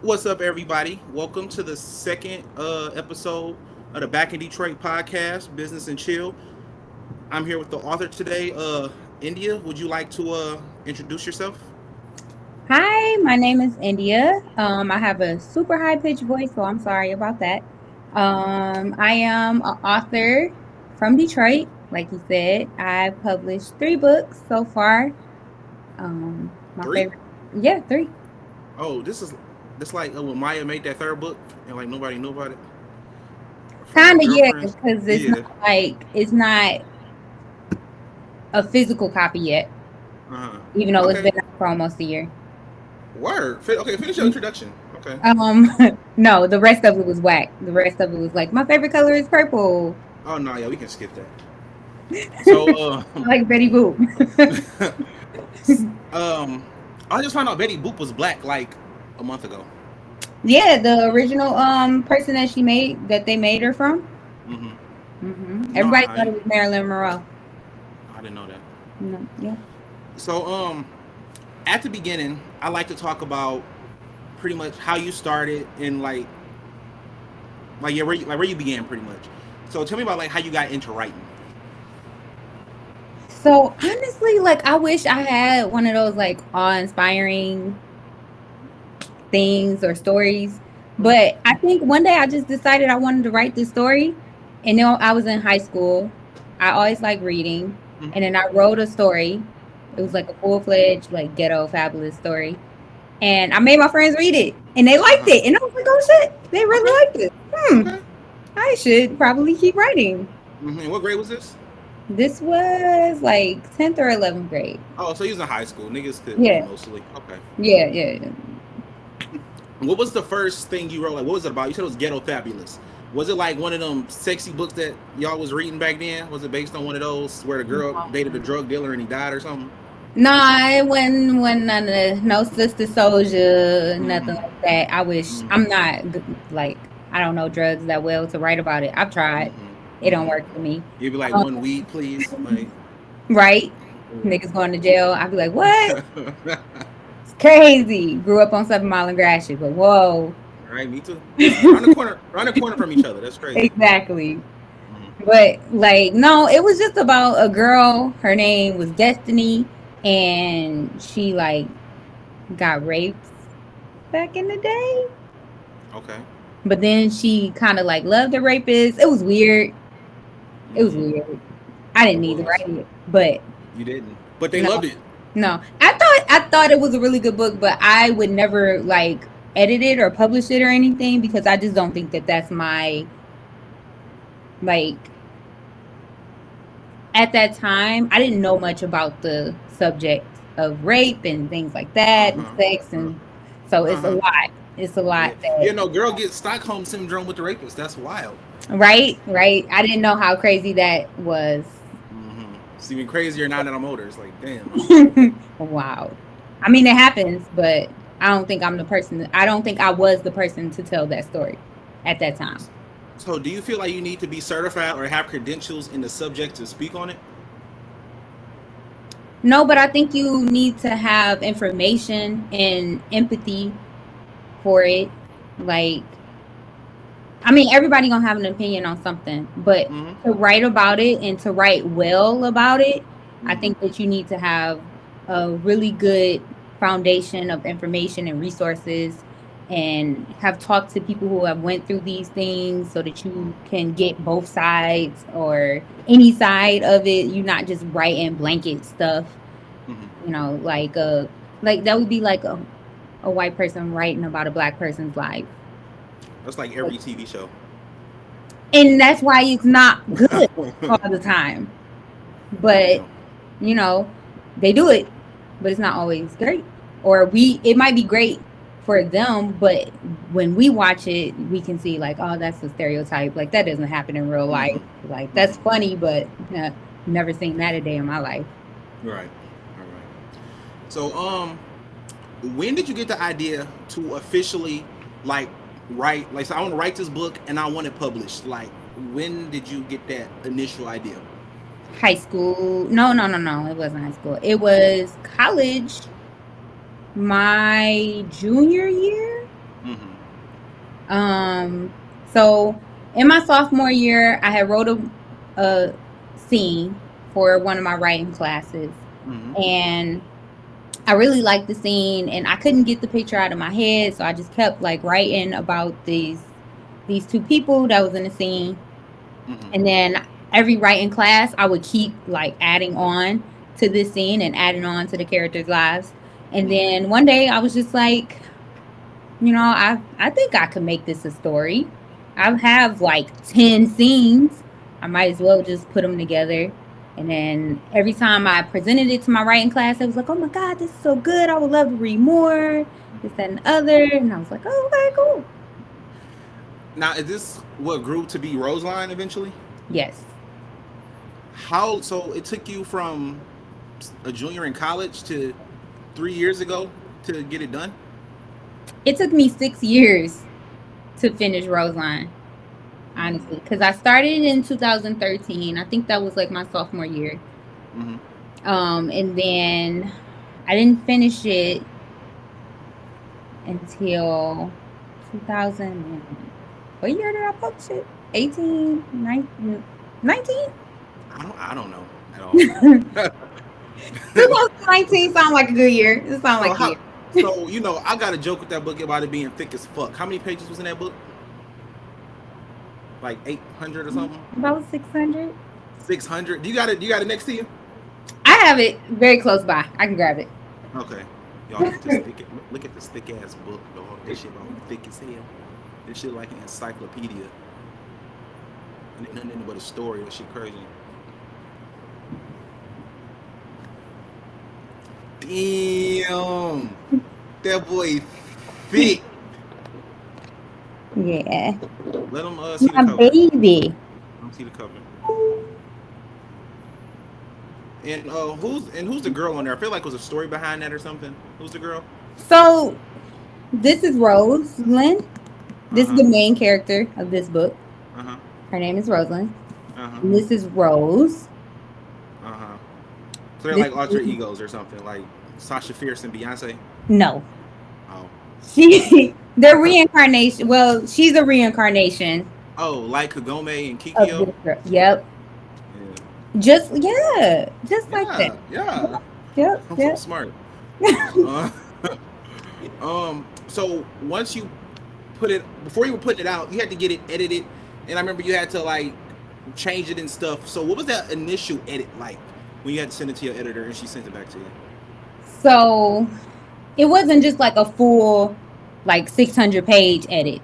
What's up, everybody? Welcome to the second episode of the Back in Detroit podcast, Business and Chill. I'm here with the author today, India. Would you like to introduce yourself? Hi, my name is India. I have a super high pitched voice, so I'm sorry about that. I am an author from Detroit, like you said. I've published three books so far. My Three? favorite, yeah, three. Oh, this like when Maya made that third book and like nobody knew about it from her Kind of, yeah, girlfriends. because Yeah. it's not a physical copy yet, Uh-huh. even though it's Okay. been out for almost a year. Word. Okay, finish your introduction. Okay. Um, no, the rest of it was whack. The rest of it was like my favorite color is purple. Oh no, yeah, we can skip that. So, Like Betty Boop. um, I just found out Betty Boop was black like a month ago. Yeah, the original person that they made her from. Mm-hmm. No, Everybody thought I it was Marilyn Monroe. I didn't know that. No, yeah. So, at the beginning, I like to talk about pretty much how you started and like yeah, where you began pretty much. So, tell me about like how you got into writing. So honestly, like I wish I had one of those like awe-inspiring things or stories. But I think one day I just decided I wanted to write this story. And then I was in high school. I always like reading. And then I wrote a story. It was like a full-fledged, like ghetto fabulous story. And I made my friends read it. And they Uh liked huh. it. And I was like, oh shit, they Okay. really liked it. Okay. I should probably keep writing. And what grade was this? This was like 10th or 11th grade. Oh, so you was in high school. Niggas could read Yeah. mostly. Okay. Yeah. What was the first thing you wrote? Like, what was it about? You said it was Ghetto Fabulous. Was it like one of them sexy books that y'all was reading back then? Was it based on one of those where the girl dated a drug dealer and he died or something? No, it wasn't none of the, no Sister Soldier, nothing Mm-hmm. like that. I wish I'm not like I don't know drugs that well to write about it. I've tried. Mm-hmm. It don't Mm-hmm. work for me. You'd be like, Um, one weed, please. Like, right? Niggas going to jail. I'd be like, what? It's crazy. Grew up on 7 Mile and Gratiot, but whoa. right, me too. Around the corner from each other. That's crazy. Exactly. Mm-hmm. But like, no, it was just about a girl. Her name was Destiny, and she like got raped back in the day. Okay. But then she kind of like loved the rapist. It was weird. It was Mm-hmm. weird. I didn't It need to was. write it, but You didn't, but they no, loved it. no. I thought it was a really good book, but I would never like edit it or publish it or anything because I just don't think that that's my like at that time, I didn't know much about the subject of rape and things like Uh that and huh. sex. And so Uh it's a huh. lot. It's a Yeah. lot You that, know, girl gets Stockholm syndrome with the rapist. That's wild. right? Right. I didn't know how crazy that was. Mm-hmm. It's even crazier now that I'm older. It's like, damn. Wow. I mean, it happens, but I don't think I'm the person. I don't think I was the person to tell that story at that time. So, do you feel like you need to be certified or have credentials in the subject to speak on it? No, but I think you need to have information and empathy for it. Like, I mean, everybody gonna have an opinion on something, but Mm-hmm. to write about it and to write well about it, I Mm-hmm. think that you need to have a really good foundation of information and resources and have talked to people who have went through these things so that you can get both sides or any side of it. You're not just writing blanket stuff, Mm-hmm. like that would be like a white person writing about a black person's life. That's like every TV show. And that's why it's not good all the time. But Damn. they do it, but it's not always great. Or it might be great for them, but when we watch it, we can see like, oh, that's a stereotype. Like that doesn't happen in real Mm-hmm. life. Like that's Mm-hmm. funny, but never seen that a day in my life. Right. All right. So, when did you get the idea to officially like write? Like, so I want to write this book and I want it published. Like, when did you get that initial idea? High school? No. It wasn't high school. It was college. My junior year. Mm-hmm. So in my sophomore year, I had wrote a scene for one of my writing classes, Mm-hmm. and I really liked the scene, and I couldn't get the picture out of my head, so I just kept like writing about these two people that was in the scene, Mm-hmm. and then every writing class, I would keep like adding on to this scene and adding on to the characters' lives, and Mm-hmm. then one day I was just like, I think I could make this a story. I have like 10 scenes. I might as well just put them together. And then every time I presented it to my writing class, it was like, oh my God, this is so good. I would love to read more, this, that, and the other. And I was like, oh, okay, cool. Now, is this what grew to be Roseline eventually? Yes. How so? It took you from a junior in college to 3 years ago to get it done. It took me 6 years to finish Roseline, honestly, because I started in 2013. I think that was like my sophomore year. Mm-hmm. And then I didn't finish it until 2000. What year did I publish it? 18, 19? I don't know at all. 2019 sound like a good year. It sound So like a how? year. So I got a joke with that book about it being thick as fuck. How many pages was in that book? Like 800 or something? About 600. 600? Do you got it next to you? I have it very close by. I can grab it. Okay. Y'all look at this thick. Look at this thick ass book, dog. This shit all thick as hell. This shit like an encyclopedia. And ain't nothing but a story. That shit crazy. Damn. That boy thick. Yeah. Let him see the My cover. baby. Let him see the cover. And who's the girl on there? I feel like there was a story behind that or something. Who's the girl? So this is Rosalind. Uh This is huh. the main character of this book. Uh huh. Her name is Rosalind. Uh huh. And this is Rose. Uh huh. So they're This like alter egos or something, like Sasha Fierce and Beyonce. no. Oh. They're reincarnation. Well, she's a reincarnation Oh, like Kagome and of Kikyo. this girl. Yep. Yeah. Just like that. Yeah. Yeah. Yep. I'm so Yep. smart. Uh, So once you put it, before you were putting it out, you had to get it edited, and I remember you had to like change it and stuff. So what was that initial edit like when you had to send it to your editor and she sent it back to you? So it wasn't just like a full like 600-page edit.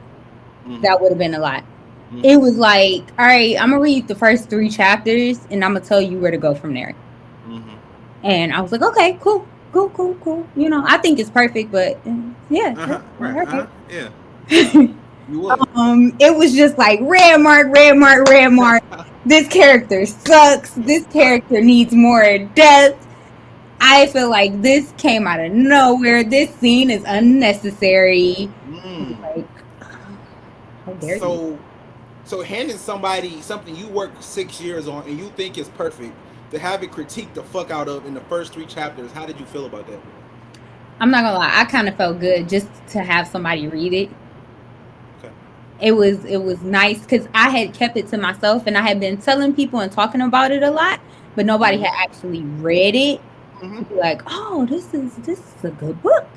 Mm-hmm. That would have been a lot. Mm-hmm. It was like, all right, I'm gonna read the first 3 chapters and I'm gonna tell you where to go from there. Mm-hmm. And I was like, okay, cool. I think it's perfect, but yeah. Uh huh. Right. Uh huh. Yeah. You would. It was just like red mark, red mark, red mark. This character sucks. This character needs more depth. I feel like this came out of nowhere. This scene is unnecessary. Mm. Like, how dare you? So handing somebody something you worked 6 years on and you think is perfect to have it critiqued the fuck out of in the first 3 chapters, how did you feel about that? I'm not gonna lie, I kind of felt good just to have somebody read it. Okay. It was nice because I had kept it to myself and I had been telling people and talking about it a lot, but nobody had actually read it. Mm-hmm. To be like, oh, this is a good book.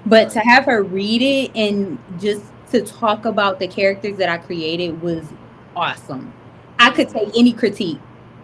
But to have her read it and just to talk about the characters that I created was awesome. I could take any critique.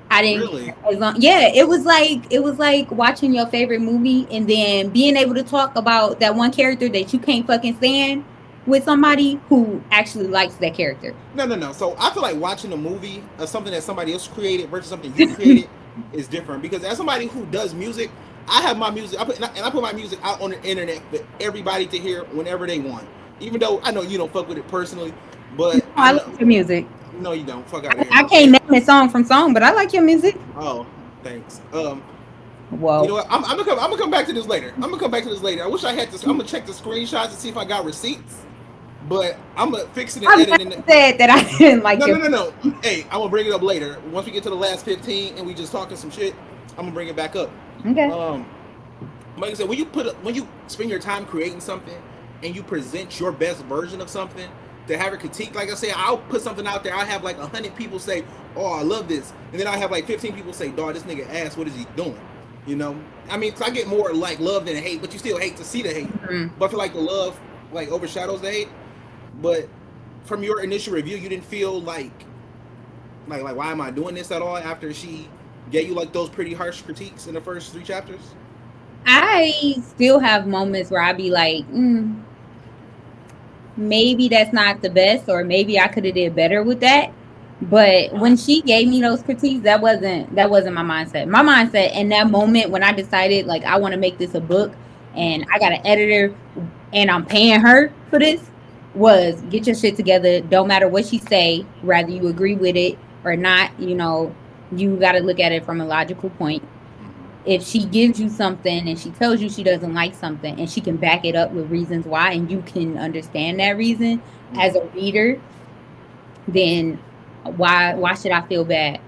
I didn't Really? care as long. Yeah, it was like watching your favorite movie and then being able to talk about that one character that you can't fucking stand with somebody who actually likes that character. No. So I feel like watching a movie of something that somebody else created versus something you created is different. Because as somebody who does music, I have my music, I put my music out on the internet for everybody to hear whenever they want. Even though I know you don't fuck with it personally, but I like your music. No, you don't. Fuck out of here. I can't name it song from song, but I like your music. Oh, thanks. Whoa. You know what? I'm gonna come back to this later. I wish I had this. I'm gonna check the screenshots to see if I got receipts. But I'm gonna fix it and edit it. Said that I didn't like No. Hey, I'm gonna bring it up later. Once we get to the last 15 and we just talking some shit, I'm gonna bring it back up. Okay. Like I said, when you spend your time creating something, and you present your best version of something, to have a critique. Like I said, I'll put something out there. I have like 100 people say, "Oh, I love this," and then I have like 15 people say, "Dog, this nigga ass. What is he doing?" You know, I mean, 'cause I get more like love than hate, but you still hate to see the hate. Mhm. But I feel like the love like overshadows the hate. But from your initial review, you didn't feel like why am I doing this at all after she gave you like those pretty harsh critiques in the first 3 chapters? I still have moments where I be like, maybe that's not the best, or maybe I could have did better with that. But when she gave me those critiques, that wasn't my mindset. My mindset in that moment when I decided like I want to make this a book and I got an editor and I'm paying her for this, was get your shit together. Don't matter what she say, whether you agree with it or not, you got to look at it from a logical point. If she gives you something and she tells you she doesn't like something and she can back it up with reasons why and you can understand that reason as a reader, then why should I feel bad?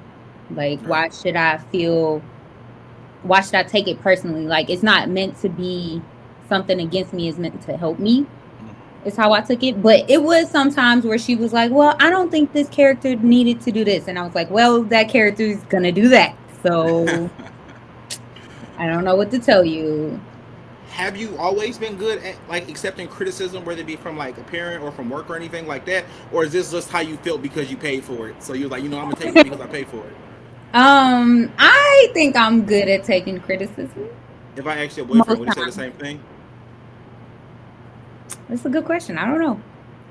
Like Right. why should I take it personally? Like it's not meant to be something against me, it's meant to help me. Is how I took it. But it was sometimes where she was like, well, I don't think this character needed to do this. And I was like, well, that character is gonna do that. So I don't know what to tell you. Have you always been good at like accepting criticism, whether it be from like a parent or from work or anything like that, or is this just how you felt because you paid for it? So you're like, I'm gonna take it because I paid for it. I think I'm good at taking criticism. If I asked your boyfriend, Most would he say the times. same thing? That's a good question. I don't know.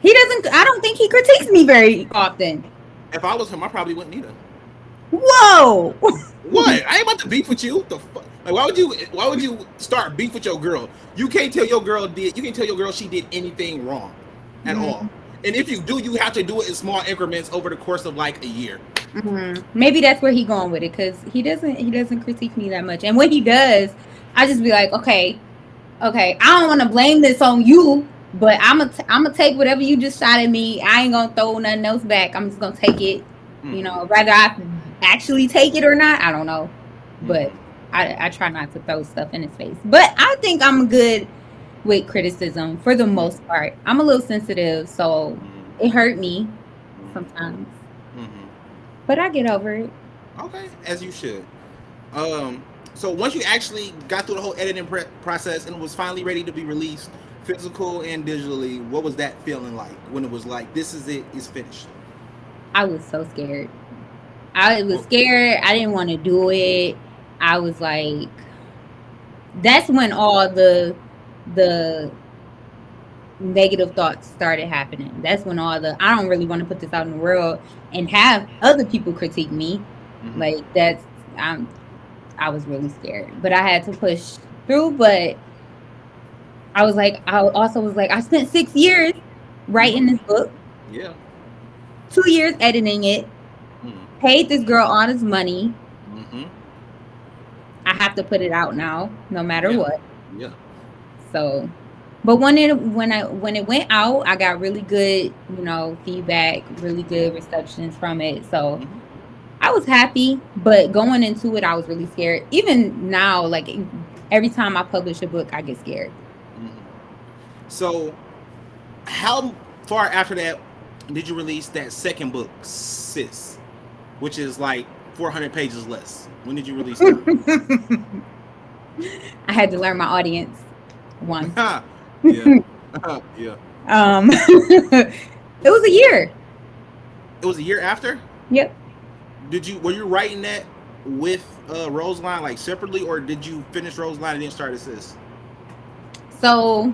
I don't think he critiques me very often. If I was him, I probably wouldn't either. Whoa. What? I ain't about to beef with you. The fuck? Like, Why would you start beef with your girl? You can't tell your girl did. You can't tell your girl she did anything wrong, at all. And if you do, you have to do it in small increments over the course of like a year. Maybe that's where he going with it, because he doesn't critique me that much. And when he does, I just be like, okay, I don't want to blame this on you, but I'm gonna take whatever you just shot at me. I ain't gonna throw nothing else back. I'm just gonna take it. Whether I actually take it or not, I don't know. But I try not to throw stuff in his face. But I think I'm good with criticism for the most part. I'm a little sensitive, so it hurt me sometimes. But I get over it. Okay, as you should. Um, so once you actually got through the whole editing process and it was finally ready to be released, physical and digitally, what was that feeling like when it was like, this is it, it's finished? I was so scared. I was Well, scared. I didn't want to do it. I was like, that's when all the negative thoughts started happening. That's when I don't really want to put this out in the world and have other people critique me. Like I'm I was really scared, but I had to push through. But I also was like, I spent 6 years writing this book, yeah. 2 years editing it, paid this girl all this money. Mm-hmm. I have to put it out now, no matter Yeah. what. Yeah. So, but when it went out, I got really good, feedback, really good receptions from it. So I was happy, but going into it, I was really scared. Even now, like every time I publish a book, I get scared. So, how far after that did you release that second book, Sis, which is like 400 pages less? When did you release that? I had to learn my audience once. Yeah. Yeah. It was a year. It was a year after? Yep. Were you writing that with Roseline like separately, or did you finish Roseline and then start Sis? So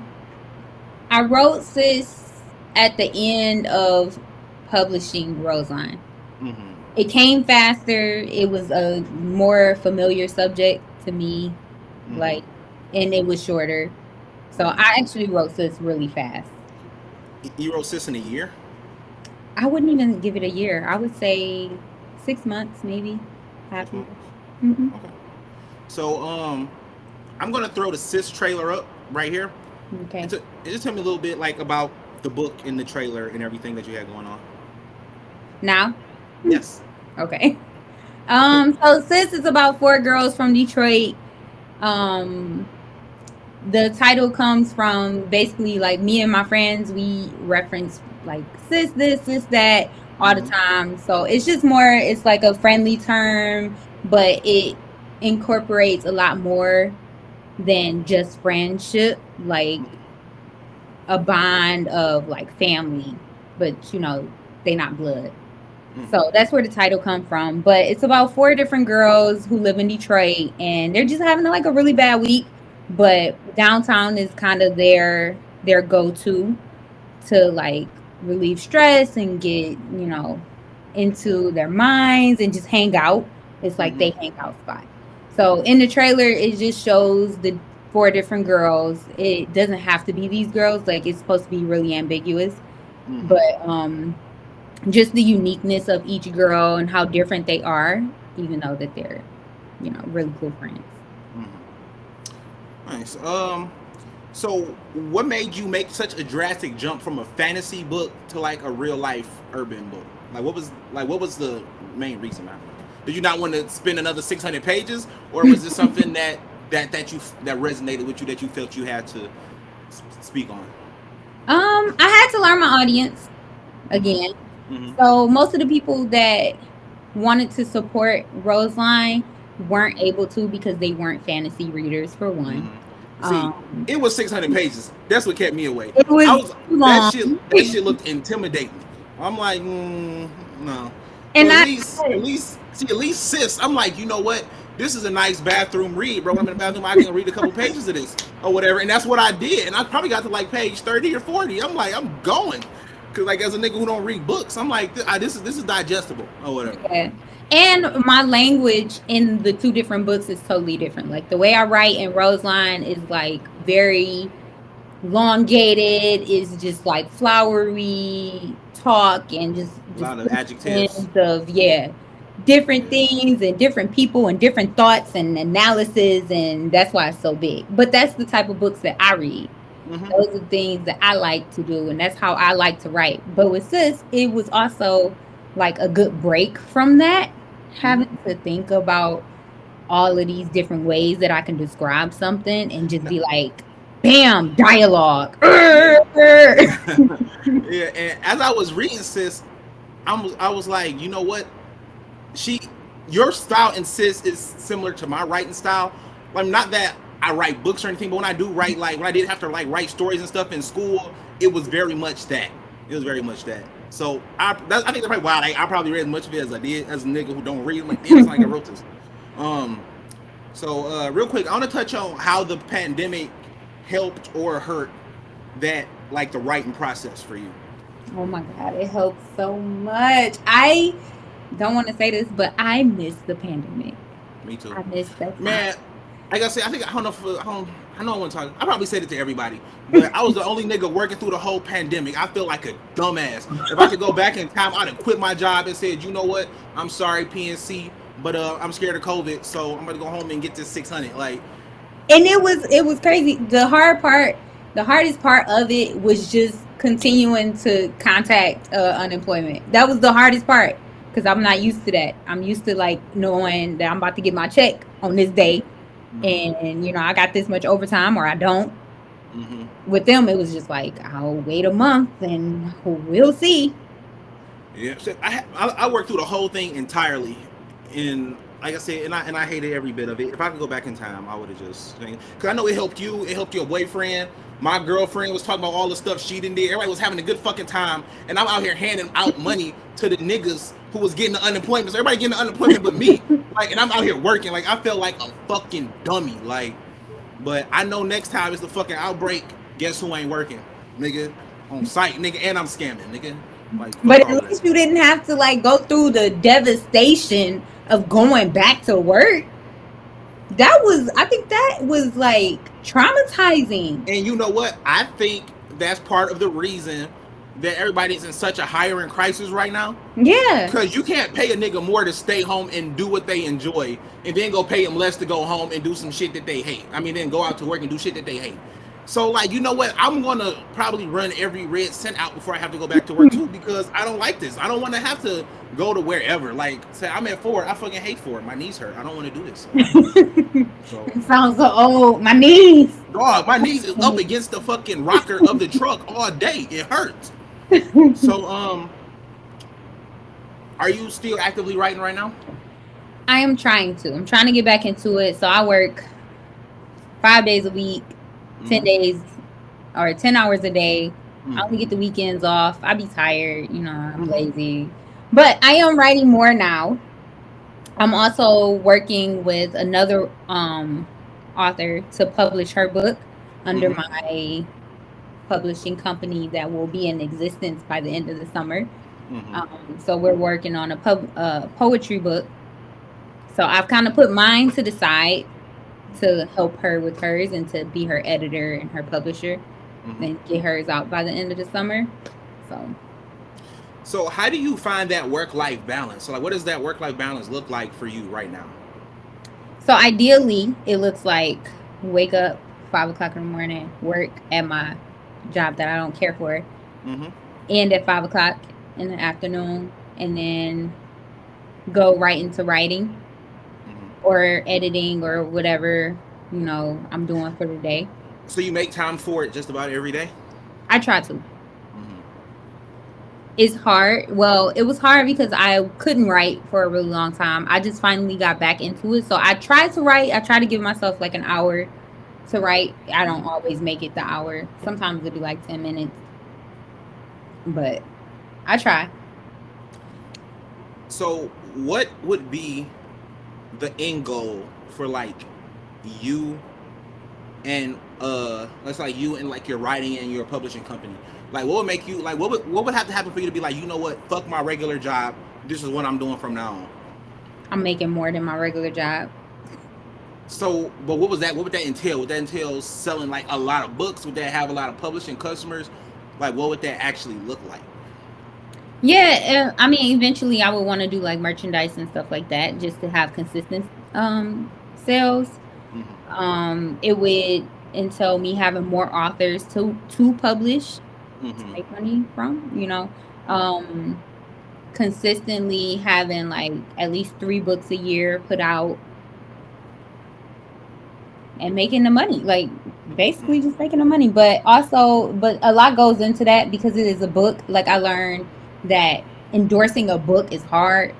I wrote Sis at the end of publishing Roseline. It came faster. It was a more familiar subject to me, and it was shorter. So I actually wrote Sis really fast. You wrote Sis in a year? I wouldn't even give it a year. I would say 6 months, maybe. Happy. Okay. So I'm gonna throw the Sis trailer up right here. Okay. Just tell me a little bit like about the book and the trailer and everything that you had going on. Now? Yes. Okay. So Sis is about 4 girls from Detroit. The title comes from basically like me and my friends, we reference like sis this, sis that all the Mm-hmm. time. So it's just more, it's like a friendly term, but it incorporates a lot more than just friendship, like a bond of like family, but they not blood. Mm-hmm. So that's where the title come from. But it's about four different girls who live in Detroit, and they're just having like a really bad week. But downtown is kind of their go to like relieve stress and get into their minds and just hang out. It's like Mm-hmm. they hang out spot. So in the trailer, it just shows the four different girls. It doesn't have to be these girls. Like it's supposed to be really ambiguous, Mm-hmm. but just the uniqueness of each girl and how different they are, even though that they're really cool friends. Mm-hmm. Nice. So what made you make such a drastic jump from a fantasy book to like a real life urban book? Like what was the main reason behind it? Did you not want to spend another 600 pages, or was this something that resonated with you that you felt you had to speak on? I had to learn my audience again. Mm-hmm. Mm-hmm. So most of the people that wanted to support Roseline weren't able to because they weren't fantasy readers for one. See, Um, it was 600 pages. That's what kept me away. it was I was too that long, shit. That shit looked intimidating. I'm like, no. So and at I least, at least, see, at least sis. I'm like, you know what? This is a nice bathroom read, bro. When I'm in the bathroom, I can read a couple pages of this or whatever, and that's what I did. And I probably got to like page 30 or 40. I'm like, I'm going, cause like as a nigga who don't read books, I'm like, this is digestible or whatever. yeah. And my language in the two different books is totally different. Like the way I write in Roseline is like very elongated, is just like flowery talk and just A lot of adjectives. descriptions of different Yeah. things and different people and different thoughts and analysis, and that's why it's so big. But that's the type of books that I read. Mm-hmm. Those are things that I like to do, and that's how I like to write. But with sis, it was also like a good break from that, Mm-hmm. having to think about all of these different ways that I can describe something and just No, be like, bam, dialogue. yeah. Yeah. Yeah. And as I was reading, sis, I was like, you know what? She Your style and sis is similar to my writing style. Like not that I write books or anything, but when I do write, like when I did have to like write stories and stuff in school, it was very much that. It was very much that. So I think that's probably why I probably read as much of it as I did as a nigga who don't read. I'm like, damn, it's not like I wrote this. Um. So real quick, I want to touch on how the pandemic helped or hurt that like the writing process for you. Oh my God, it helps so much. I don't want to say this, but I miss the pandemic. Me too. I miss that time. Man, like I said, I think I don't know if I know I want to talk. I probably said it to everybody, but I was the only nigga working through the whole pandemic. I feel like a dumbass. If I could go back in time, I'd have quit my job and said, you know what? I'm sorry, PNC, but I'm scared of COVID, so I'm gonna go home and get this 600. Like, And it was crazy. The hardest part of it was just continuing to contact unemployment. That was the hardest part because I'm not used to that. I'm used to like knowing that I'm about to get my check on this day, mm-hmm, and I got this much overtime or I don't. mm-hmm. With them, it was just like I'll wait a month and we'll see. Yeah, so I worked through the whole thing entirely, and like I said, and I hated every bit of it. If I could go back in time, I would have just because I know it helped you, it helped your boyfriend. My girlfriend was talking about all the stuff she didn't do. Everybody was having a good fucking time, and I'm out here handing out money to the niggas who was getting the unemployment. So everybody getting the unemployment but me, like, and I'm out here working. Like I felt like a fucking dummy. Like, but I know next time it's the fucking outbreak. Guess who ain't working, nigga, on site, nigga, and I'm scamming, nigga. Like But fuck all at of that. least you didn't have to like go through the devastation of going back to work. I think that was like traumatizing. And you know what? I think that's part of the reason that everybody's in such a hiring crisis right now. Yeah. Because you can't pay a nigga more to stay home and do what they enjoy, and then go pay them less to go home and do some shit that they hate. I mean, then go out to work and do shit that they hate. So, like, you know what? I'm gonna probably run every red cent out before I have to go back to work too, because I don't like this. I don't want to have to go to wherever. Like, say I'm at Ford, I fucking hate Ford. My knees hurt. I don't want to do this. So It sounds so old. My knees. Dog, my knees is up against the fucking rocker of the truck all day. It hurts. So, are you still actively writing right now? I am trying to. I'm trying to get back into it. So I work 5 days a week, 10 Mm-hmm. days or 10 hours a day. I Mm-hmm. only get the weekends off. I be tired, I'm Mm-hmm. lazy. But I am writing more now. I'm also working with another author to publish her book under Mm-hmm. my publishing company that will be in existence by the end of the summer. Mm-hmm. So we're working on a poetry book. So I've kind of put mine to the side to help her with hers and to be her editor and her publisher, Mm-hmm. and get hers out by the end of the summer. So, So, how do you find that work-life balance? So, like, what does that work-life balance look like for you right now? so ideally, it looks like wake up 5 o'clock in the morning, work at my job that I don't care for, Mm-hmm. end at 5 o'clock in the afternoon, and then go right into writing Mm-hmm. or editing or whatever I'm doing for the day. So, you make time for it just about every day? I try to. Mm-hmm. It's hard. Well, it was hard because I couldn't write for a really long time. I just finally got back into it. So I tried to write. I try to give myself like an hour to write. I don't always make it the hour. Sometimes it'll be like 10 minutes, but I try. So, what would be the end goal for like you and let's like you and like your writing and your publishing company? Like, what would make you like what would have to happen for you to be like, you know what, fuck my regular job. This is what I'm doing from now on. I'm making more than my regular job. So, but what was that? What would that entail? Would that entail selling like a lot of books? Would that have a lot of publishing customers? Like, what would that actually look like? Yeah, I mean, eventually I would want to do like merchandise and stuff like that just to have consistent sales. Mm-hmm. It would entail me having more authors to publish to Mm-hmm. make money from. Um, Consistently having like at least 3 books a year put out and making the money, like basically just making the money. But a lot goes into that because it is a book. Like I learned that endorsing a book is hard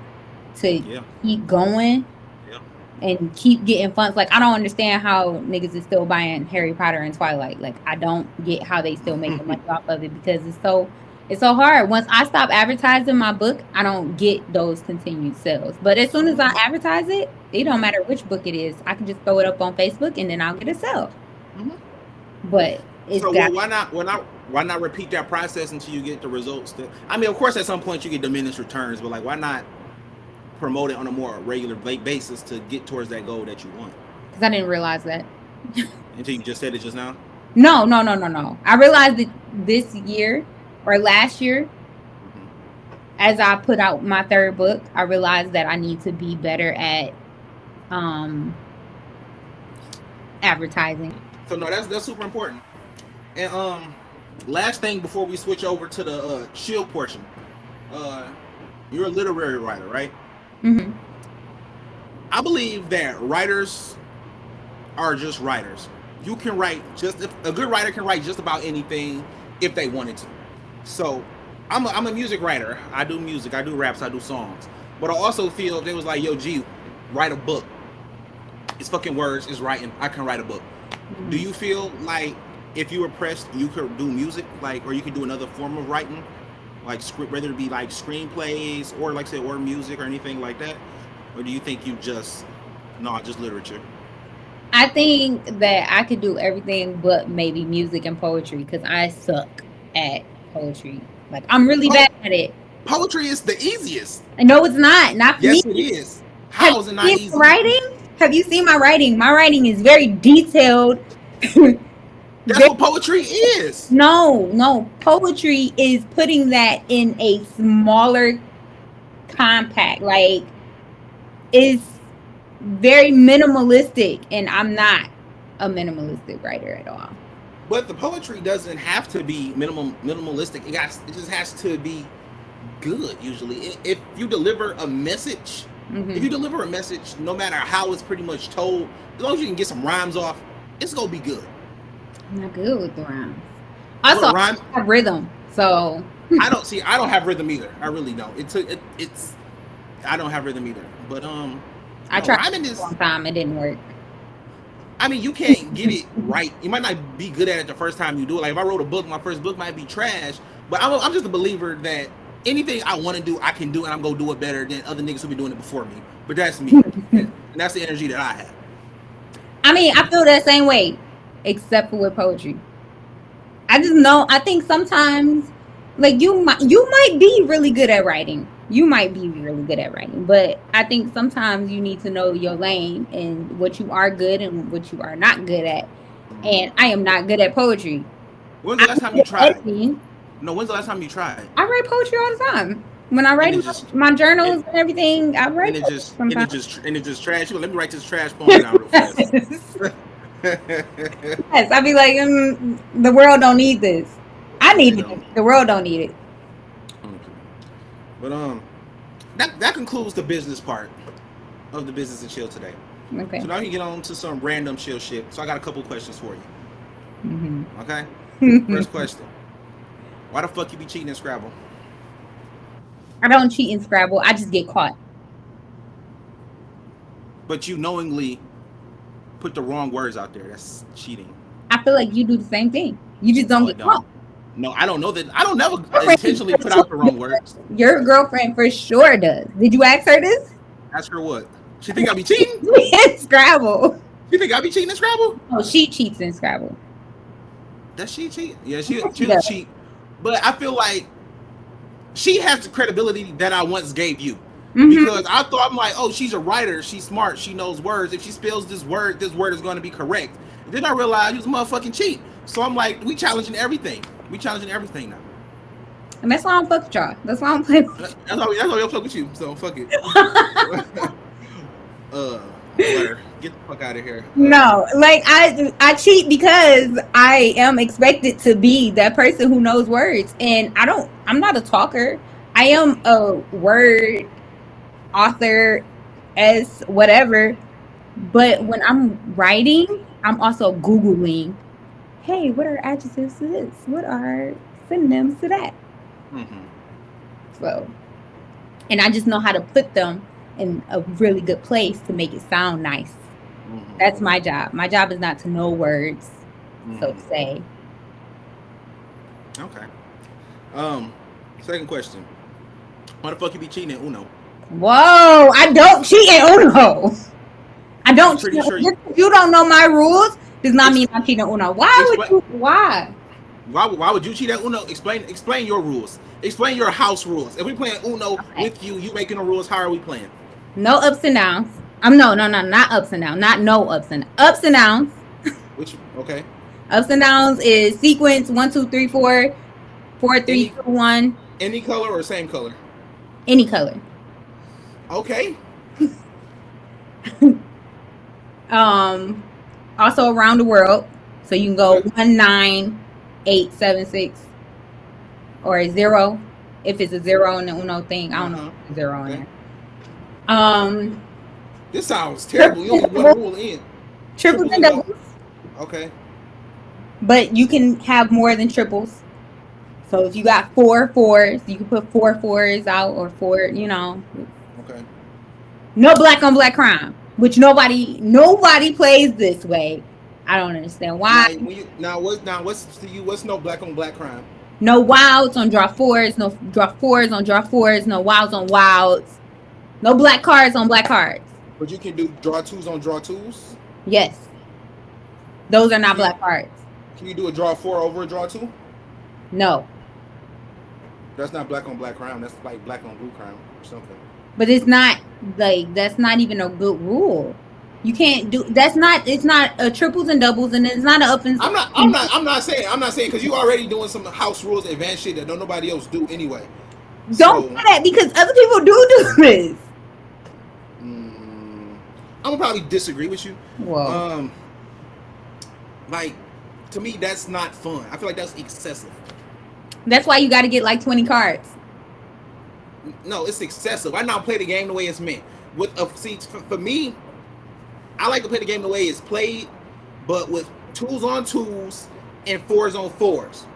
to Yeah. keep going Yeah. and keep getting funds. Like I don't understand how niggas is still buying Harry Potter and Twilight. Like I don't get how they still making money off of it because it's so hard. Once I stop advertising my book, I don't get those continued sales. But as soon as I advertise it, it don't matter which book it is. I can just throw it up on Facebook and then I'll get a sale. Mm-hmm. But it's So, well, got why not repeat that process until you get the results? I mean, of course, at some point you get diminished returns, but like, why not promote it on a more regular basis to get towards that goal that you want? because I didn't realize that. Until you just said it just now. No, no, no, no, no. I realized it this year or last year Mm-hmm. as I put out my 3rd book. I realized that I need to be better at um advertising. So no, that's super important. And last thing before we switch over to the chill portion, uh, you're a literary writer, right? Hmm. I believe that writers are just writers. You can write just if a good writer can write just about anything if they wanted to. So I'm a music writer. I do music. I do raps. I do songs. But I also feel if they was like, yo, G, write a book. It's fucking words. It's writing. I can write a book. Do Hmm. you feel like if you were pressed, you could do music, like, or you could do another form of writing, like script, whether it be like screenplays or like say or music or anything like that, or do you think you just no, just literature? I think that I could do everything but maybe music and poetry because I suck at poetry. Like I'm really bad Oh, at it. poetry is the easiest. I know it's not for me. Yes, it is. Have How is it you not seen my easy? writing? Have you seen my writing? My writing is very detailed. That's Very, what poetry is. no, no. Poetry is putting that in a smaller compact. Like it's very minimalistic, and I'm not a minimalistic writer at all. But the poetry doesn't have to be minimalistic. It just has to be good. Usually, if you deliver a message, if you Hmm. deliver a message, no matter how it's pretty much told, as long as you can get some rhymes off, it's gonna be good. I'm not good with the rhymes. Also, What I rhyme? don't have rhythm, so I don't see. I don't have rhythm either. I really don't. It's. I don't have rhythm either. But I no, tried rhyming a is. long time. It didn't work. I mean, you can't get it right. You might not be good at it the first time you do it. Like if I wrote a book, my first book might be trash. But I'm just a believer that anything I want to do, I can do, and I'm gonna do it better than other niggas who be doing it before me. But that's me, and that's the energy that I have. I mean, I feel that same way, except for with poetry. I just know. I think sometimes, like you might be really good at writing. You might be really good at writing, but I think sometimes you need to know your lane and what you are good and what you are not good at. And I am not good at poetry. When's the I'm last time good you at tried? editing. No, when's the last time you tried? I write poetry all the time. When I And write it just my and journals and everything, I and write it poetry just and it sometimes. just and it just trash. Let me write this trash poem down real fast. Yes. Yes, I'd be like, the world don't need this. I No, they need don't. it. The world don't need it. Okay. But that concludes the business part of the business and chill today. So Okay. now you get on to some random chill shit. So I got a couple questions for you. Hmm. Okay. First question: why the fuck you be cheating in Scrabble? I don't cheat in Scrabble. I just get caught. But you knowingly put the wrong words out there. That's cheating. I feel like you do the same thing. You just don't No, I get caught. don't. No, I don't know that. I don't never Girlfriend intentionally for put sure out the wrong words. does. Your girlfriend for sure does. Did you ask her this? Ask her what. She think I be cheating? In Scrabble. She think I be cheating in Scrabble? Oh, she cheats in Scrabble. Does she cheat? Yeah, Yes, she she'll does. cheat. But I feel like she has the credibility that I once gave you. Hmm. Because I thought I'm like, oh, she's a writer, she's smart, she knows words. If she spells this word is going to be correct. And then I realized you was a motherfucking cheat. So I'm like, we challenging everything. We challenging everything now. And that's why I don't fuck with y'all. That's why I don't play with That's why I'm fuck with you. So fuck it. you. Blur, get the fuck out of here. No, like I cheat because I am expected to be that person who knows words, and I'm not a talker. I am a word author as whatever, but when I'm writing, I'm also googling, hey, what are adjectives to this? What are synonyms to that? Mm-hmm. So, and I just know how to put them in a really good place to make it sound nice. That's Mm-hmm. my job. My job is not to know words, so to Mm-hmm. say. Okay. Um, Second question. Why the fuck you be cheating at Uno? Whoa, I don't cheat in Uno. I I'm don't cheat. pretty sure you Just 'cause you don't know my rules does not ex- mean I'm cheating Uno. Why would explain. you? Why? Why would you cheat at Uno? Explain your rules. Explain your house rules. If we playing Uno Okay. with you, you making the rules. How are we playing? No ups and downs. No, not ups and downs. Not no ups and downs. Which okay? Ups and downs is sequence 1, 2, 3, 4, 4, 3, 2, Any 1, any color or same color? any color. Okay. Um, Also around the world, so you can go Okay. 1, 9, 8, 7, 6, or a zero. If it's a zero in the Uno thing, I Uh don't know huh. if there's a zero in Okay. there. Um, This sounds terrible. Triples You and only one doubles, rule in. triples Triples and and double. doubles, Okay. but you can have more than triples. So if you got 4 4s, you can put 4 4s out or four. Okay. No black on black crime, which nobody plays this way. I don't understand why. what's to you? What's no black on black crime? No wilds on draw fours. No draw fours on draw fours. No wilds on wilds. No black cards on black cards. But you can do draw twos on draw twos. Yes, those are not Can you black cards. can you do a draw four over a draw two? No, That's not black on black crime. That's like black on blue crime or something. but it's not like that's not even a good rule. You can't do that's not. It's not a triples and doubles, and it's not a up and. I'm not saying because you already doing some house rules advanced shit that don't nobody else do anyway. Don't say So that because other people do this. mm, I'm gonna probably disagree with you. Whoa. Um, like to me, that's not fun. I feel like that's excessive. That's why you got to get like 20 cards. No, it's excessive. I now play the game the way it's meant. With see for me, I like to play the game the way it's played, but with twos on twos and 4s on 4s.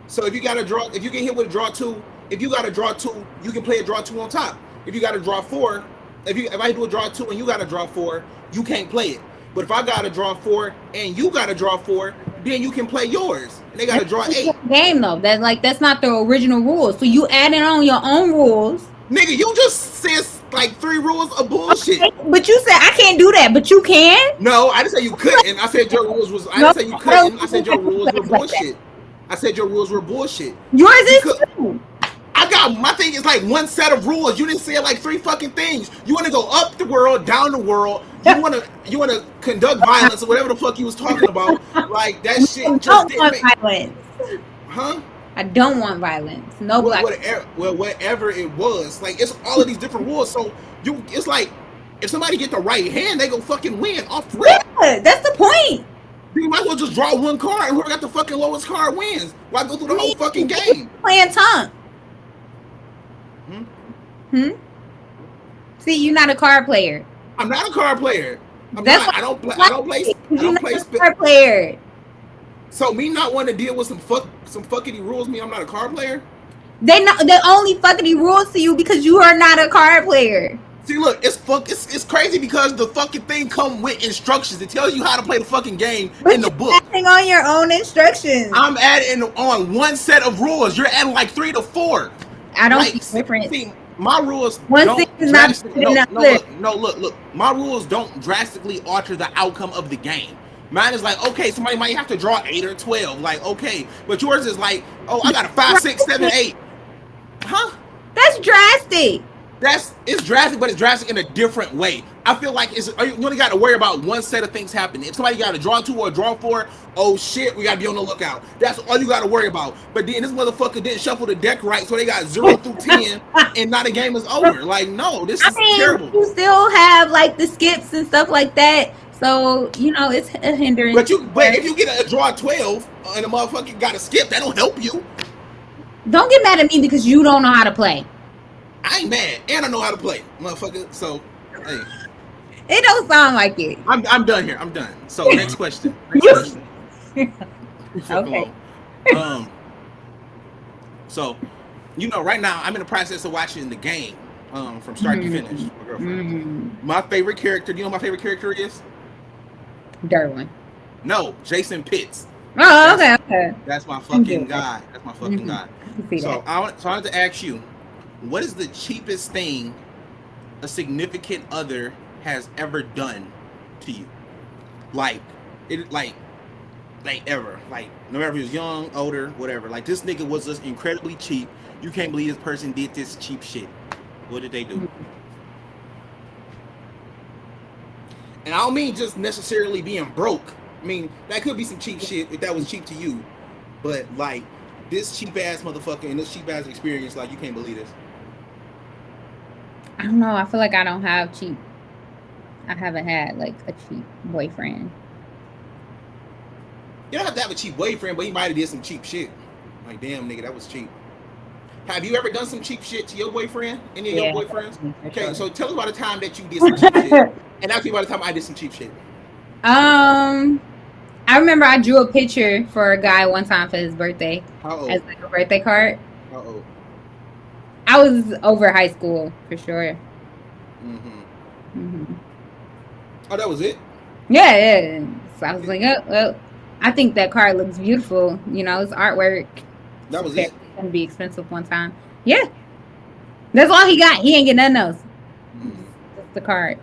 So if you got to draw, if you get hit with a draw 2, if you got to draw 2, you can play a draw 2 on top. If you got to draw 4, if I do a draw 2 and you got to draw 4, you can't play it. But if I got to draw 4 and you got to draw 4, then you can play yours. And they got to draw 8. Game though, that's not the original rules. So you adding on your own rules. Nigga, you just said like 3 rules of bullshit. Okay, but you said I can't do that, but you can. No, I didn't say you couldn't. I said your rules was. I didn't say you couldn't. I said your rules were bullshit. I said your rules were bullshit. Yours is too. I got my thing is like one set of rules. You didn't say like 3 fucking things. You want to go up the world, down the world. You want to conduct violence or whatever the fuck you was talking about. Like that shit just didn't make violence. Huh? I don't want violence. No black. Whatever it was, like it's all of these different rules. So it's like if somebody get the right hand, they go fucking win off rip. Yeah, that's the point. You might as well just draw one card, and whoever got the fucking lowest card wins. Why go through the whole fucking game? Playing tongue. See, you're not a card player. I'm not a card player. I don't play. Card player. So me not wanting to deal with some fuckity rules mean I'm not a card player? They only fuckity rules to you because you are not a card player. See, look, it's crazy because the fucking thing come with instructions. It tells you how to play the fucking game in the book. Adding on your own instructions. I'm adding on one set of rules. You're adding like 3 to 4. I don't see difference. See, my rules one thing is not look. My rules don't drastically alter the outcome of the game. Mine is like, okay, somebody might have to draw 8 or 12. Like, okay. But yours is like, oh, I got a 5, 6, 7, 8. Huh? That's drastic. It's drastic, but it's drastic in a different way. I feel like you only got to worry about one set of things happening. If somebody got to draw 2 or draw 4, oh shit, we got to be on the lookout. That's all you got to worry about. But then this motherfucker didn't shuffle the deck right, so they got 0 through 10, and now the game is over. Like, no, this is terrible. You still have like the skips and stuff like that. So, it's a hindrance. But if you get a draw 12 and the motherfucker got a skip, that don't help you. Don't get mad at me because you don't know how to play. I ain't mad, and I know how to play, motherfucker. So, hey. It don't sound like it. I'm done here. I'm done. So, next question. Okay. So, right now I'm in the process of watching the game from start to finish. My girlfriend. My favorite character. Do you know what my favorite character is? Derwin. No, Jason Pitts. Oh, okay. That's my fucking guy. That's my fucking guy. So I wanted to ask you, what is the cheapest thing a significant other has ever done to you? Like ever. Like, no matter if he was young, older, whatever. Like, this nigga was just incredibly cheap. You can't believe this person did this cheap shit. What did they do? And I don't mean just necessarily being broke. I mean, that could be some cheap shit if that was cheap to you. But, like, this cheap ass motherfucker and this cheap ass experience, like, you can't believe this. I don't know. I feel like I don't have cheap. I haven't had, like, a cheap boyfriend. You don't have to have a cheap boyfriend, but he might have did some cheap shit. Like, damn, nigga, that was cheap. Have you ever done some cheap shit to your boyfriend? Any of your boyfriends? Okay, so tell us about the time that you did some cheap shit. And I'll tell you about the time I did some cheap shit. I remember I drew a picture for a guy one time for his birthday. How old? As like a birthday card. How old? I was over high school for sure. Oh, that was it? Yeah. So I was like, oh, well, I think that card looks beautiful. It's artwork. That was it? It's going to be expensive one time. Yeah. That's all he got. He ain't get nothing else. Just the card.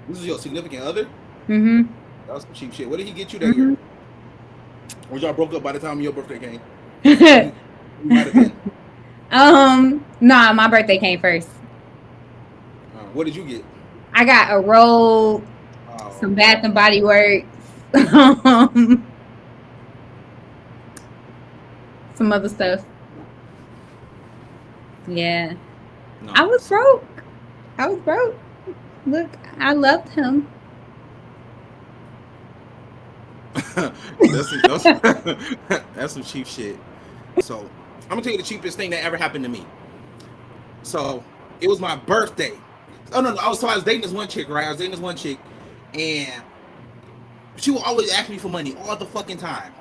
This is your significant other? Mm-hmm. That was some cheap shit. What did he get you that year? Or y'all broke up by the time your birthday came? You might have been. Nah, my birthday came first. What did you get? I got a robe, some Bath and Body Works, some other stuff. Yeah. No. I was broke. Look, I loved him. That's some cheap shit. So I'm gonna tell you the cheapest thing that ever happened to me. So it was my birthday. Oh no, I was dating this one chick, right? And She will always ask me for money all the fucking time,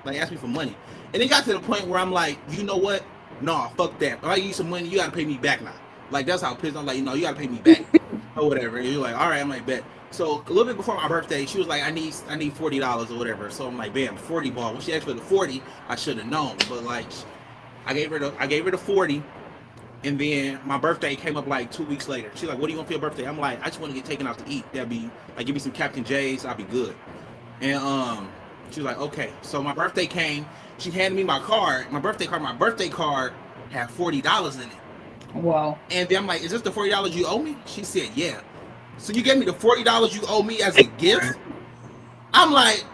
like ask me for money. And it got to the point where I'm like, you know what? Nah, fuck that. If I give you some money, you gotta pay me back now. Like that's how pissed I'm like, you gotta pay me back or whatever. And you're like, all right, I'm like, bet. So a little bit before my birthday, she was like, I need $40 or whatever. So I'm like, bam, 40 ball. When she asked for the 40, I should have known. But like, I gave her the 40. And then my birthday came up like 2 weeks later. She's like, what do you want for your birthday? I'm like, I just want to get taken out to eat. That'd be like, give me some Captain J's, I'll be good. And she was like, okay. So my birthday came. She handed me my card, my birthday card. My birthday card had $40 in it. Wow. And then I'm like, is this the $40 you owe me? She said, yeah. So you gave me the $40 you owe me as a gift? I'm like,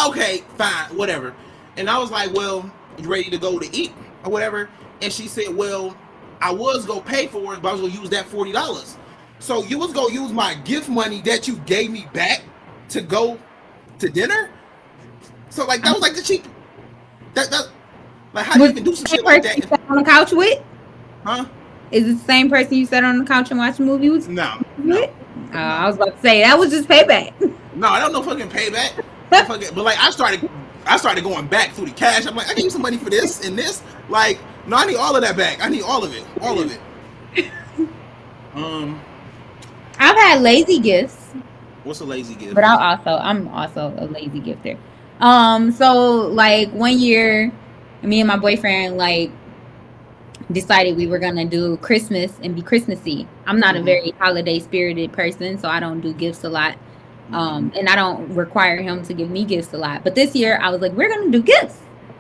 okay, fine, whatever. And I was like, well, you ready to go to eat or whatever? And she said, well, I was gonna pay for it, but I was gonna use that $40. So you was gonna use my gift money that you gave me back to go to dinner? So like that was like the cheap. That like how do you even do some shit like that? You sat on the couch with? Huh? Is it the same person you sat on the couch and watched a movie with? No. I was about to say that was just payback. No, I don't know fucking payback. But like I started going back through the cash. I'm like, I gave you some money for this and this. Like, no, I need all of that back. I need all of it. All of it. I've had lazy gifts. What's a lazy gift? But I'm also a lazy gifter. So like one year, me and my boyfriend like decided we were gonna do Christmas and be Christmassy. I'm not a very holiday spirited person, so I don't do gifts a lot. And I don't require him to give me gifts a lot. But this year I was like, we're gonna do gifts.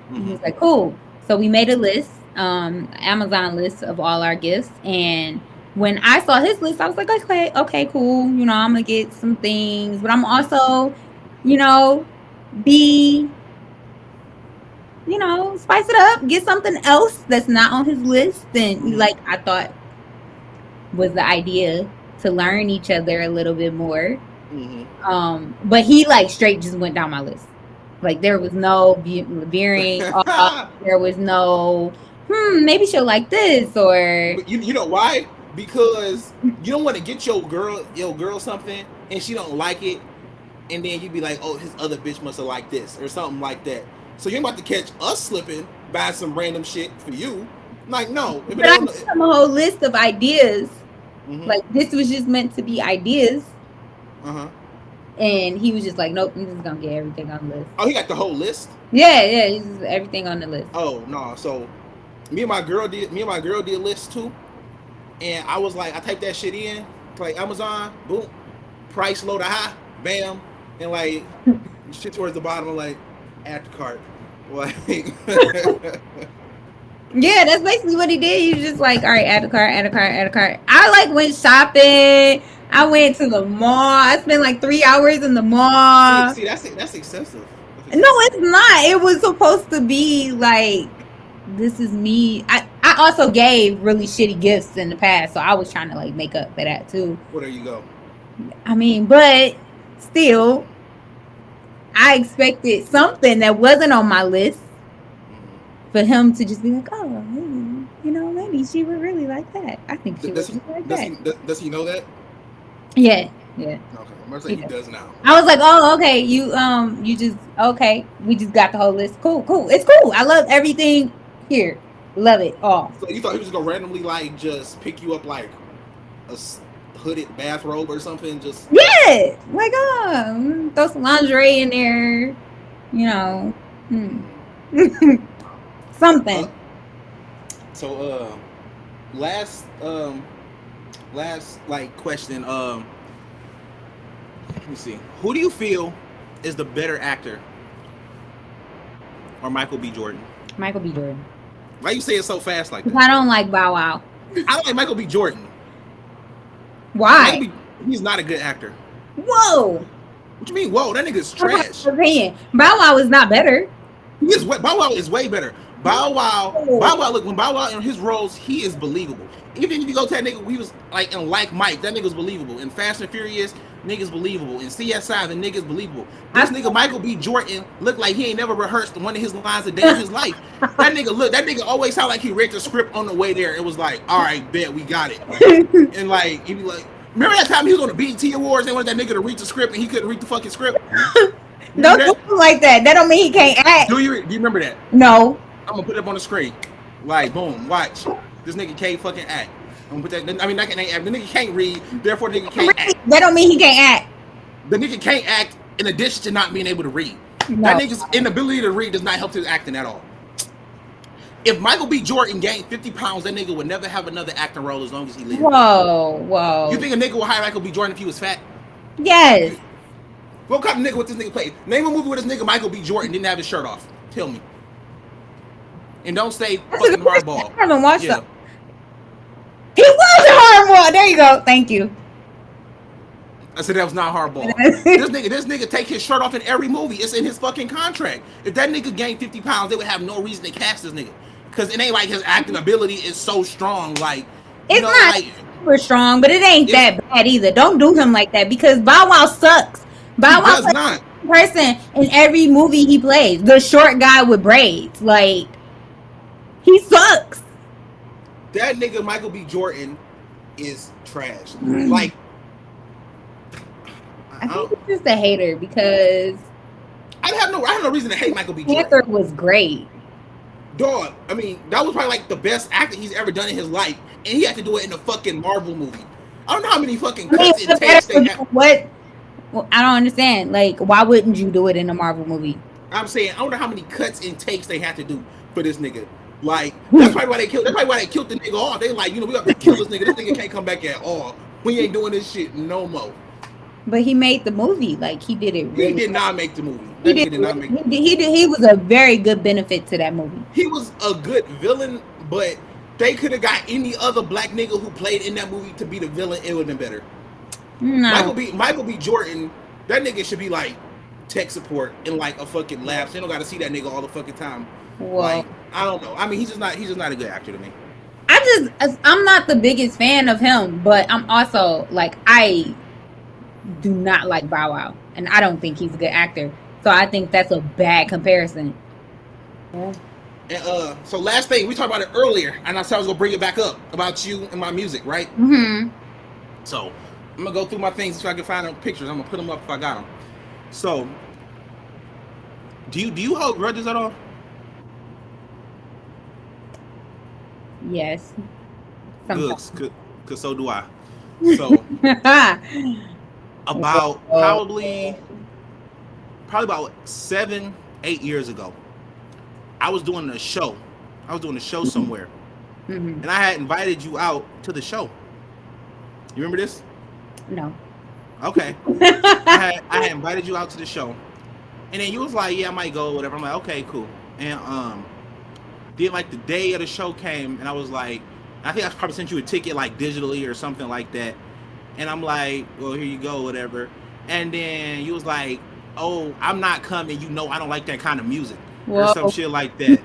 And he was like, cool. So we made a list, Amazon list of all our gifts. And when I saw his list, I was like, okay, cool. I'm gonna get some things, but I'm also, spice it up, get something else that's not on his list. And like I thought was the idea to learn each other a little bit more. But he like straight just went down my list. Like there was no veering off. There was no maybe she'll like this, or you know why? Because you don't want to get your girl something and she don't like it, and then you be like, oh, his other bitch must have liked this or something like that. So you're about to catch us slipping by some random shit for you. Like, no. But I gave him a whole list of ideas. Like this was just meant to be ideas. And he was just like, nope, I'm just gonna get everything on the list. Oh, he got the whole list? Yeah, he's just everything on the list. Oh no, so me and my girl did lists too. And I was like, I typed that shit in, like Amazon, boom, price low to high, bam, and like shit towards the bottom, I'm like, add to cart. Like yeah, that's basically what he did. He was just like, all right, add to cart. I like went shopping. I went to the mall. I spent like 3 hours in the mall. See, that's excessive. No, it's not. It was supposed to be like, this is me. I also gave really shitty gifts in the past, so I was trying to like make up for that too. Well, there you go. I mean, but still, I expected something that wasn't on my list for him to just be like, oh, maybe she would really like that. I think she would really like that. Does he know that? Yeah. Okay, I'm gonna say he does now. I was like, oh, okay, you just okay. We just got the whole list. Cool. It's cool. I love everything here. Love it all. So you thought he was gonna randomly like just pick you up like a hooded bathrobe or something? Just yeah, like throw some lingerie in there, something. So last like question. Let me see. Who do you feel is the better actor, or Michael B. Jordan? Michael B. Jordan. Why you say it so fast like that? I don't like Bow Wow. I don't like Michael B. Jordan. Why? He's not a good actor. Whoa. What you mean? Whoa, that nigga's trash. Bow Wow is not better. Bow Wow is way better. Bow Wow, look, when Bow Wow in his roles, he is believable. Even if you go to that nigga, he was like in Like Mike, that nigga's believable. In Fast and Furious, nigga's believable. In CSI, the nigga's believable. This nigga Michael B. Jordan looked like he ain't never rehearsed one of his lines a day in his life. That nigga always sound like he read the script on the way there. It was like, all right, bet we got it. And like, he'd be like, Remember that time he was on the BET Awards? They wanted that nigga to read the script and he couldn't read the fucking script. Don't do him like that. That don't mean he can't act. Do you remember that? No. I'm gonna put it up on the screen. Like, boom, watch. This nigga can't fucking act. I'm gonna put that. I mean, that can't act. The nigga can't read. Therefore, the nigga can't act. That don't mean he can't act. The nigga can't act in addition to not being able to read. No. That nigga's inability to read does not help his acting at all. If Michael B. Jordan gained 50 pounds, that nigga would never have another acting role as long as he lived. Whoa. You think a nigga would hire Michael B. Jordan if he was fat? Yes. What kind of nigga would this nigga play? Name a movie where this nigga Michael B. Jordan didn't have his shirt off. Tell me. And don't say fucking hardball. I haven't watched that. He was a hardball. There you go. Thank you. I said that was not hardball. this nigga take his shirt off in every movie. It's in his fucking contract. If that nigga gained 50 pounds, they would have no reason to cast this nigga. Because it ain't like his acting ability is so strong. Like, it's not super strong, but it ain't that bad either. Don't do him like that because Bow Wow sucks. Bow Wow does not. Person in every movie he plays. The short guy with braids. Like, he sucks. That nigga Michael B. Jordan is trash. Like, I think he's just a hater because I have no reason to hate Michael B. Jordan. Panther was great. Dog, I mean, that was probably like the best acting he's ever done in his life, and he had to do it in a fucking Marvel movie. I don't know how many fucking cuts it takes. What? Well, I don't understand. Like, why wouldn't you do it in a Marvel movie? I'm saying I don't know how many cuts and takes they had to do for this nigga. Like, that's probably why they killed. That's probably why they killed the nigga off. They like, we have to kill this nigga. This nigga can't come back at all. We ain't doing this shit no more. But he made the movie. Like, he did it. Really he did not make the movie. He was a very good benefit to that movie. He was a good villain, but they could have got any other black nigga who played in that movie to be the villain. It would have been better. No. Michael B. Jordan, that nigga should be like tech support in like a fucking lab. So they don't got to see that nigga all the fucking time. Whoa. Like, I don't know. I mean, he's just not a good actor to me. I'm not the biggest fan of him, but I'm also like, I do not like Bow Wow, and I don't think he's a good actor. So I think that's a bad comparison. Yeah. And so last thing, we talked about it earlier, and I said I was gonna bring it back up about you and my music, right? Mm-hmm. So I'm gonna go through my things so I can find them pictures. I'm gonna put them up if I got them. So, do you hold grudges at all? Yes. Good, cause so do I. So about probably about 7-8 years ago, I was doing a show. Somewhere, and I had invited you out to the show. You remember this? No. Okay. I had invited you out to the show, and then you was like, "Yeah, I might go, whatever." I'm like, "Okay, cool." And then like the day of the show came, and I was like, I think I probably sent you a ticket like digitally or something like that. And I'm like, "Well, here you go, whatever." And then you was like, "Oh, I'm not coming. You know, I don't like that kind of music." Or some shit like that.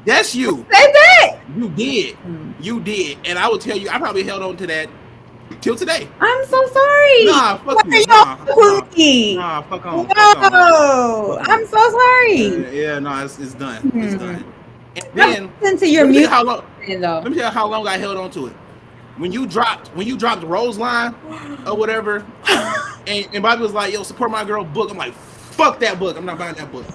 That's you. Say that. You did. You did. And I will tell you, I probably held on to that till today. I'm so sorry. Nah, fuck you. Nah, fuck on. No, I'm so sorry. Yeah, no, it's done. It's done. And then listen to your music. Let me tell you how long I held on to it. When you dropped Rose Line or whatever, and Bobby was like, "Yo, support my girl book." I'm like, "Fuck that book. I'm not buying that book."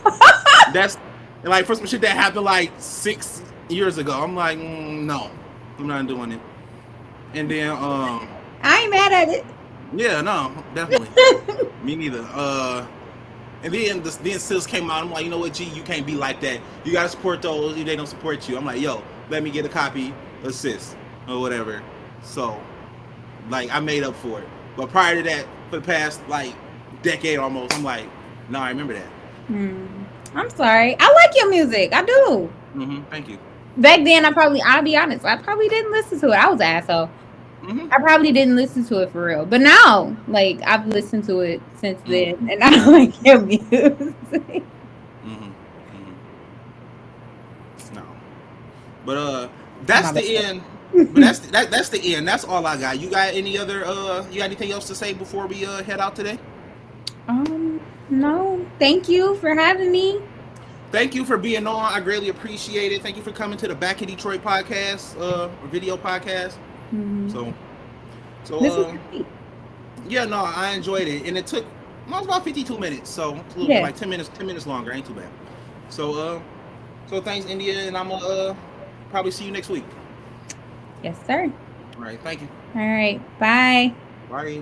That's like for some shit that happened like 6 years ago. I'm like, no, I'm not doing it. And then I ain't mad at it. Yeah, no, definitely. Me neither. And then Sis came out. I'm like, you know what, G, you can't be like that. You gotta support those if they don't support you. I'm like, yo, let me get a copy of Sis or whatever. So, like, I made up for it. But prior to that, for the past like decade almost, I'm like, no, I remember that. I'm sorry. I like your music. I do. Thank you. Back then, I'll be honest, I probably didn't listen to it. I was an asshole. I probably didn't listen to it for real. But now, like, I've listened to it since then, and I like your music. No. But that's the end. But that's the end. That's all I got. You got any other you got anything else to say before we head out today? No. Thank you for having me. Thank you for being on. I greatly appreciate it. Thank you for coming to the Back in Detroit podcast, video podcast. So So This was great. yeah, no, I enjoyed it, and it took almost about 52 minutes, so it's a little bit Yeah. like 10 minutes longer. Ain't too bad. So so thanks, India, and I'm gonna probably see you next week. Yes, sir. All right, thank you. All right. Bye. Bye.